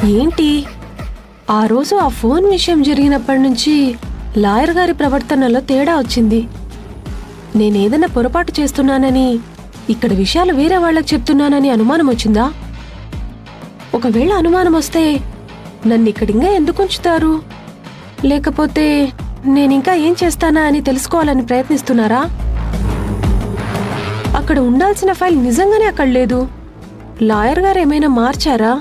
ఏంటి ఆ రోజు ఆ ఫోన్ విషయం జరిగినప్పటి నుంచి లాయర్ గారి ప్రవర్తనలో తేడా వచ్చింది. నేనేదన్నా పొరపాటు చేస్తున్నానని, ఇక్కడ విషయాలు వేరే వాళ్ళకి చెప్తున్నానని అనుమానం వచ్చిందా? ఒకవేళ అనుమానం వస్తే నన్ను ఇక్కడింగా ఎందుకు ఉంచుతారు? లేకపోతే నేనింకా ఏం చేస్తానా అని తెలుసుకోవాలని ప్రయత్నిస్తున్నారా? అక్కడ ఉండాల్సిన ఫైల్ నిజంగానే అక్కడ లేదు. లాయర్ గారు ఏమైనా మార్చారా?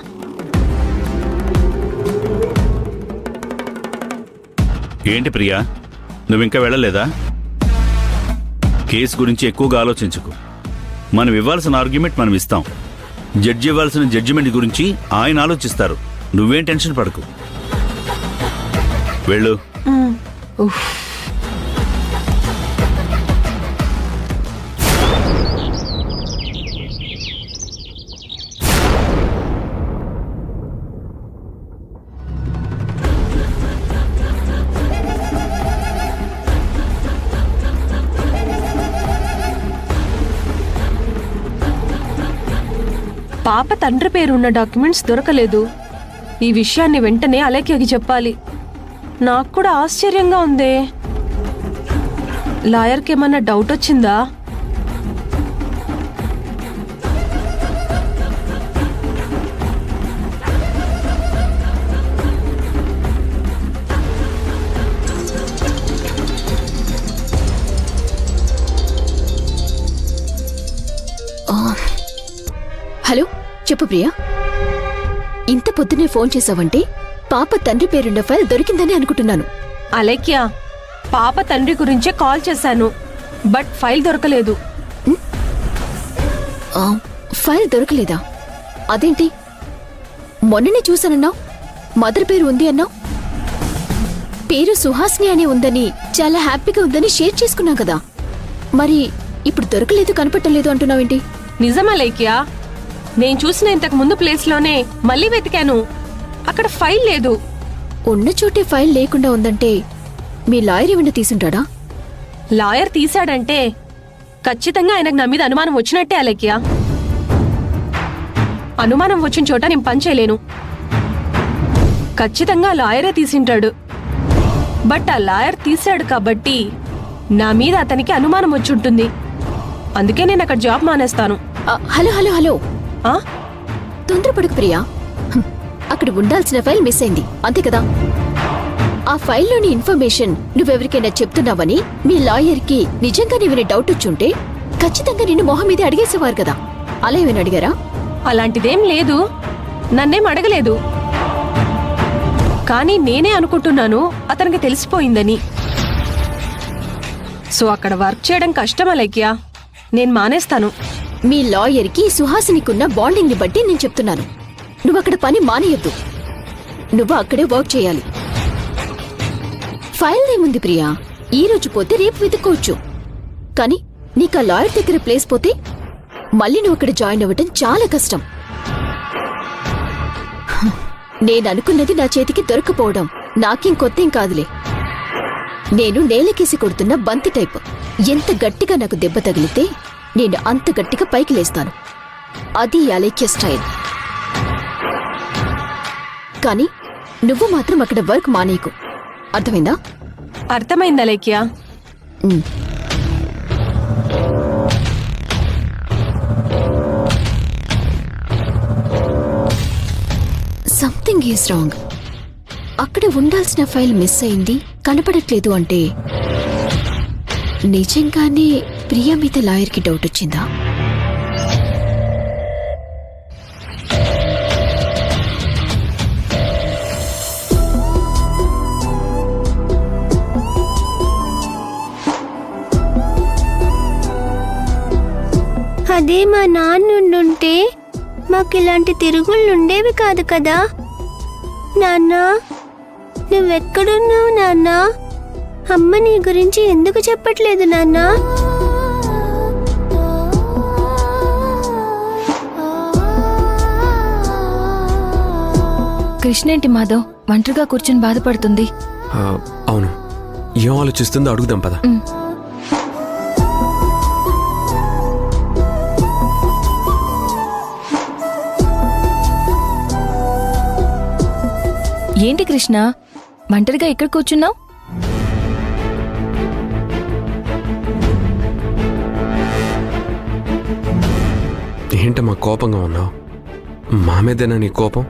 ఏంటి ప్రియా, నువ్వింకా వెళ్ళలేదా? కేసు గురించి ఎక్కువగా ఆలోచించకు. మనం ఇవ్వాల్సిన ఆర్గ్యుమెంట్ మనం ఇస్తాం. జడ్జి ఇవ్వాల్సిన జడ్జిమెంట్ గురించి ఆయన ఆలోచిస్తారు. నువ్వేం టెన్షన్ పడకు. వెళ్ళు. పాప తండ్రి పేరున్న డాక్యుమెంట్స్ దొరకలేదు. ఈ విషయాన్ని వెంటనే అలేఖ్యకి చెప్పాలి. నాకు కూడా ఆశ్చర్యంగా ఉందే. లాయర్కి ఏమన్నా డౌట్ వచ్చిందా? హలో, చెప్పు ప్రియా. ఇంత పొద్దునే ఫోన్ చేసావంటే పాప తండ్రి పేరున్న ఫైల్ దొరికిందని అనుకుంటున్నాను. అలేఖ్య, పాప తండ్రి గురించే కాల్ చేశాను, బట్ ఫైల్ దొరకలేదు. ఫైల్ దొరకలేదా? అదేంటి? మొన్ననే చూసానన్నావు, మదర్ పేరు ఉంది అన్నావు. పేరు సుహాసిని అని ఉందని, చాలా హ్యాపీగా ఉందని షేర్ చేసుకున్నాం కదా. మరి ఇప్పుడు దొరకలేదు, కనపట్టలేదు అంటున్నావేంటి? నిజమా అలేఖ్య? నేను చూసిన ఇంతకు ముందు ప్లేస్లోనే మళ్ళీ వెతికాను. అక్కడ ఫైల్ లేదు. ఉన్న చోటే ఫైల్ లేకుండా ఉందంటే మీ లాయర్ ఏమైనా తీసుంటాడా? లాయర్ తీశాడంటే ఖచ్చితంగా ఆయనకు నా మీద అనుమానం వచ్చినట్టే అలేఖ్య. అనుమానం వచ్చిన చోట నేను పని చేయలేను. ఖచ్చితంగా లాయరే తీసింటాడు. బట్ ఆ లాయర్ తీశాడు కాబట్టి నా మీద అతనికి అనుమానం వచ్చుంటుంది. అందుకే నేను అక్కడ జాబ్ మానేస్తాను. హలో హలో హలో, తొందరపడకు ప్రియా. అక్కడ ఉండాల్సిన ఫైల్ మిస్ అయింది, అంతే కదా? ఆ ఫైల్లోని ఇన్ఫర్మేషన్ నువ్వెవరికైనా చెప్తున్నావని మీ లాయర్కి నిజంగా నీవైనా డౌట్ వచ్చుంటే ఖచ్చితంగా నిన్ను మొహం మీద అడిగేసేవారు కదా. అలా ఏమైనా అడిగారా? అలాంటిదేం లేదు, నన్నేం అడగలేదు. కానీ నేనే అనుకుంటున్నాను అతనికి తెలిసిపోయిందని. సో అక్కడ వర్క్ చేయడం కష్టం అలేఖ్య. నేను మానేస్తాను. మీ లాయర్కి సుహాసినికున్న బాండింగ్ ని బట్టి నేను చెప్తున్నాను, నువ్వు అక్కడ పని మానేయొద్దు. నువ్వు అక్కడే వర్క్ చేయాలి. ఫైల్ ఏముంది ప్రియా, ఈ రోజు పోతే రేపు వెతుక్కోవచ్చు. కానీ నీకు ఆ లాయర్ దగ్గర ప్లేస్ పోతే మళ్ళీ నువ్వు అక్కడ జాయిన్ అవ్వటం చాలా కష్టం. నేను అనుకున్నది నా చేతికి దొరకపోవడం నాకేం కొత్తేం కాదులే. నేను నేలకేసి కొడుతున్న బంతి టైప్. ఎంత గట్టిగా నాకు దెబ్బ తగిలితే నేను అంత గట్టిగా పైకి లేస్తాను. అది అలేఖ్య స్టైల్. కానీ నువ్వు మాత్రం అక్కడ వర్క్ మానేయకు, అర్థమైందా? అర్థమైంది అలేఖ్య. Something is wrong. అక్కడ ఉండాల్సిన ఫైల్ మిస్ అయింది, కనపడట్లేదు అంటే నిజంగానే ప్రియా మీద లాయర్కి డౌట్ వచ్చిందా? అదే మా నాన్నుండుంటే మాకు ఇలాంటి తిరుగుళ్ళు ఉండేవి కాదు కదా. నాన్న, నువ్వెక్కడున్నావు నాన్న? అమ్మ నీ గురించి ఎందుకు చెప్పట్లేదు నాన్న? కృష్ణేంటి మాధవ్ ఒంటరిగా కూర్చుని బాధపడుతుంది? అవును, ఏం ఆలోచిస్తుందో అడుగుదాం పద. ఏంటి కృష్ణ ఒంటరిగా ఇక్కడ కూర్చున్నావు? ఏంటమ్మా కోపంగా ఉన్నావు? మా మీదేనా నీ కోపం?